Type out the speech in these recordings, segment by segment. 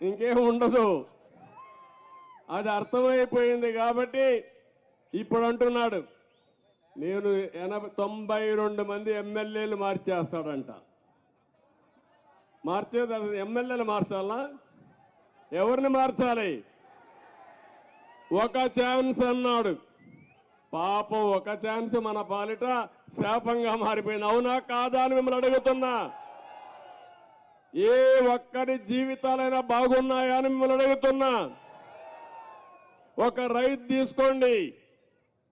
ఇంకేం ఉండదు. అది అర్థమైపోయింది కాబట్టి ఇప్పుడు అంటున్నాడు నేను 92 మంది ఎమ్మెల్యేలు మార్చేస్తాడంట. మార్చేది ఎమ్మెల్యేలు మార్చాలా? ఎవరిని మార్చాలి? ఒక ఛాన్స్ అన్నాడు. పాపం ఒక ఛాన్స్ మన పాలిట శాపంగా మారిపోయింది. అవునా కాదా అని మిమ్మల్ని అడుగుతున్నా. ఏ ఒక్కడి జీవితాలైనా బాగున్నాయా అని మిమ్మల్ని అడుగుతున్నా. ఒక రైతు తీసుకోండి,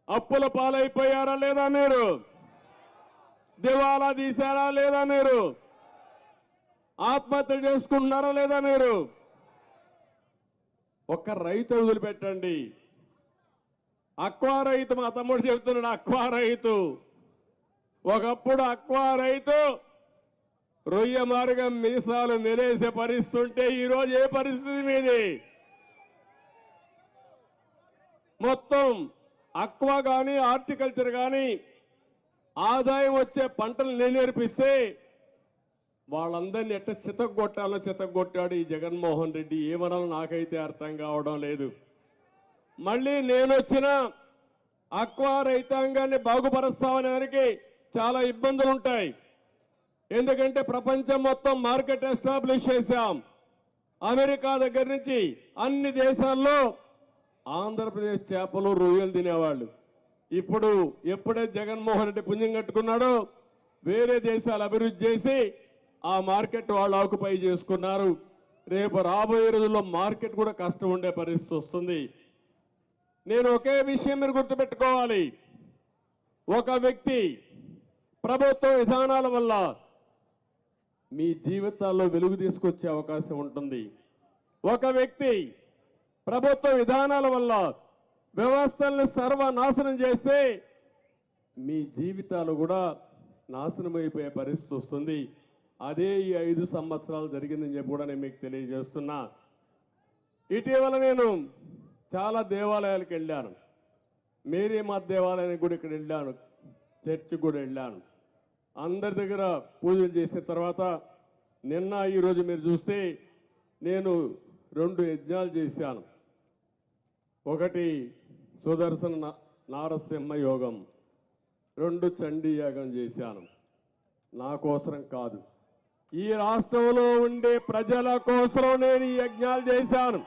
అప్పుల పాలైపోయారా లేదా మీరు? దివాలా తీశారా లేదా మీరు? ఆత్మహత్యలు చేసుకుంటున్నారా లేదా మీరు? ఒక్క రైతు వదిలిపెట్టండి. అక్వా రైతు, మా తమ్ముడు చెబుతున్నాడు, అక్వా రైతు. ఒకప్పుడు అక్వా రైతు రొయ్య మార్గం మీసాలు మెలేసే పరిస్థితి ఉంటే ఈరోజు ఏ పరిస్థితి మీది? మొత్తం అక్వా కానీ హార్టికల్చర్ కానీ ఆదాయం వచ్చే పంటలు నేర్పిస్తే వాళ్ళందరినీ ఎట్ట చితగొట్టాలో చితగొట్టాడు ఈ జగన్మోహన్ రెడ్డి. ఏమనాలో నాకైతే అర్థం కావడం లేదు. మళ్ళీ నేను వచ్చిన అక్వా రైతాంగాన్ని బాగుపరుస్తామనే వారికి చాలా ఇబ్బందులు ఉంటాయి. ఎందుకంటే ప్రపంచం మొత్తం మార్కెట్ ఎస్టాబ్లిష్ చేశాం. అమెరికా దగ్గర నుంచి అన్ని దేశాల్లో ఆంధ్రప్రదేశ్ చేపలు రొయ్యలు తినేవాళ్ళు. ఇప్పుడు ఎప్పుడైతే జగన్మోహన్ రెడ్డి పుణ్యం కట్టుకున్నాడో వేరే దేశాలు అభివృద్ధి చేసి ఆ మార్కెట్ వాళ్ళు ఆక్యుపై చేసుకున్నారు. రేపు రాబోయే రోజుల్లో మార్కెట్ కూడా కష్టం ఉండే పరిస్థితి వస్తుంది. నేను ఒకే విషయం మీరు గుర్తుపెట్టుకోవాలి. ఒక వ్యక్తి ప్రభుత్వ విధానాల వల్ల మీ జీవితాల్లో వెలుగు తీసుకొచ్చే అవకాశం ఉంటుంది. ఒక వ్యక్తి ప్రభుత్వ విధానాల వల్ల వ్యవస్థల్ని సర్వనాశనం చేస్తే మీ జీవితాలు కూడా నాశనం అయిపోయే పరిస్థితి వస్తుంది. అదే ఈ 5 సంవత్సరాలు జరిగిందని చెప్పి కూడా నేను మీకు తెలియజేస్తున్నా. ఇటీవల నేను చాలా దేవాలయాలకు వెళ్ళాను. మేరీ మాత దేవాలయానికి కూడా ఇక్కడ వెళ్ళాను, చర్చికి కూడా వెళ్ళాను. అందరి దగ్గర పూజలు చేసిన తర్వాత నిన్న ఈరోజు మీరు చూస్తే నేను 2 యజ్ఞాలు చేశాను. ఒకటి సుదర్శన నారసింహ యోగం, 2 చండీ యాగం చేశాను. నా కోసరం కాదు, ఈ రాష్ట్రంలో ఉండే ప్రజల కోసం నేను ఈ యజ్ఞాలు చేశాను.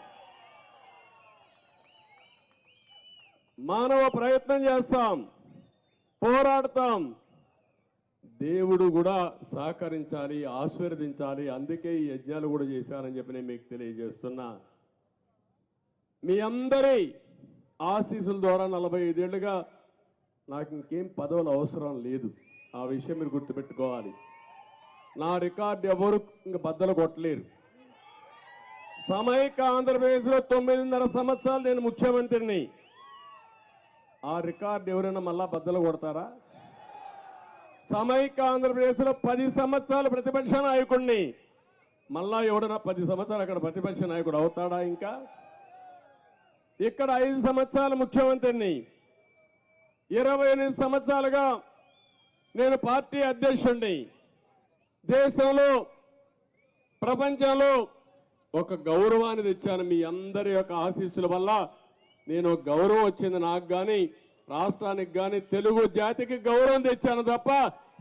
మానవ ప్రయత్నం చేస్తాం, పోరాడతాం. దేవుడు కూడా సహకరించాలి, ఆశీర్వదించాలి. అందుకే ఈ యజ్ఞాలు కూడా చేశానని చెప్పి నేను మీకు తెలియజేస్తున్నా. మీ అందరి ఆశీస్సుల ద్వారా 45 ఏళ్లుగా నాకు ఇంకేం పదవులు అవసరం లేదు. ఆ విషయం మీరు గుర్తుపెట్టుకోవాలి. నా రికార్డు ఎవరు ఇంక బద్దలు కొట్టలేరు. సమైక్య ఆంధ్రప్రదేశ్లో 9.5 సంవత్సరాలు నేను ముఖ్యమంత్రిని. ఆ రికార్డు ఎవరైనా మళ్ళా బద్దలు కొడతారా? సమైక్య ఆంధ్రప్రదేశ్లో 10 సంవత్సరాలు ప్రతిపక్ష నాయకుడిని. మళ్ళా ఎవడన్నా 10 సంవత్సరాలు అక్కడ ప్రతిపక్ష నాయకుడు అవుతాడా? ఇంకా ఇక్కడ 5 సంవత్సరాలు ముఖ్యమంత్రిని, 28 సంవత్సరాలుగా నేను పార్టీ అధ్యక్షుడిని. దేశంలో ప్రపంచంలో ఒక గౌరవాన్ని తెచ్చాను. మీ అందరి యొక్క ఆశీస్సుల వల్ల నేను గౌరవం వచ్చింది నాకు కానీ, రాష్ట్రానికి కానీ, తెలుగు జాతికి గౌరవం తెచ్చాను తప్ప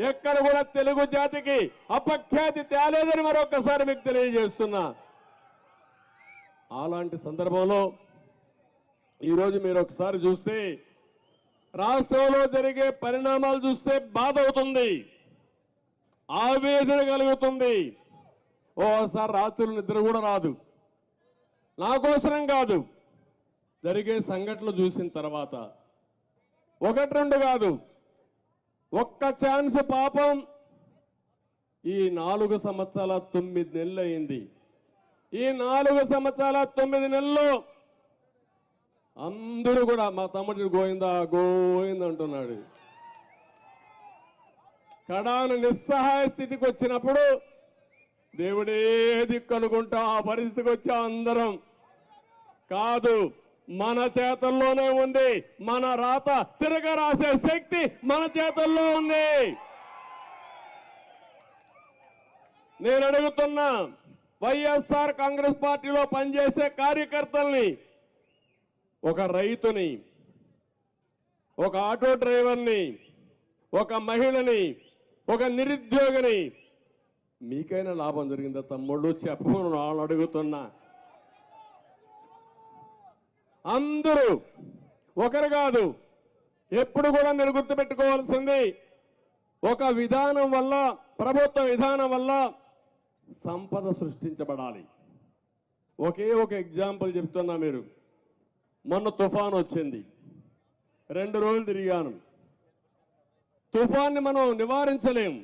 ఎక్కడ కూడా తెలుగు జాతికి అపఖ్యాతి తేలేదని మరొకసారి మీకు తెలియజేస్తున్నా. అలాంటి సందర్భంలో ఈరోజు మీరు ఒకసారి చూస్తే రాష్ట్రంలో జరిగే పరిణామాలు చూస్తే బాధ అవుతుంది, ఆవేదన కలుగుతుంది. ఓసారి రాత్రులు నిద్ర కూడా రాదు. నా కోసరం కాదు, జరిగే సంఘటనలు చూసిన తర్వాత 1-2 కాదు, ఒక్క ఛాన్స్. పాపం ఈ 4 సంవత్సరాల 9 నెలలు అయింది. ఈ 4 సంవత్సరాల 9 నెలల్లో అందరూ కూడా మా తమ్ముడిని గోయిందా గోయిందా అంటున్నాడు. కడాను నిస్సహాయ స్థితికి వచ్చినప్పుడు దేవుడే దిక్కు అనుకుంటా ఆ పరిస్థితికి వచ్చా అందరం. కాదు, మన చేతుల్లోనే ఉంది. మన రాత తిరగ రాసే శక్తి మన చేతుల్లో ఉంది. నేను అడుగుతున్నా, వైఎస్ఆర్ కాంగ్రెస్ పార్టీలో పనిచేసే కార్యకర్తల్ని, ఒక రైతుని, ఒక ఆటో డ్రైవర్ని, ఒక మహిళని, ఒక నిరుద్యోగిని, మీకైనా లాభం జరిగిందా తమ్ముళ్ళు? చెప్పమని వాళ్ళు అడుగుతున్నా. అందరూ ఒకరు కాదు, ఎప్పుడు కూడా మీరు గుర్తుపెట్టుకోవాల్సింది, ఒక విధానం వల్ల, ప్రభుత్వ విధానం వల్ల సంపద సృష్టించబడాలి. ఒకే ఒక ఎగ్జాంపుల్ చెప్తున్నా. మీరు మొన్న తుఫాన్ వచ్చింది, 2 రోజులు తిరిగాను. తుఫాన్ని మనం నివారించలేం,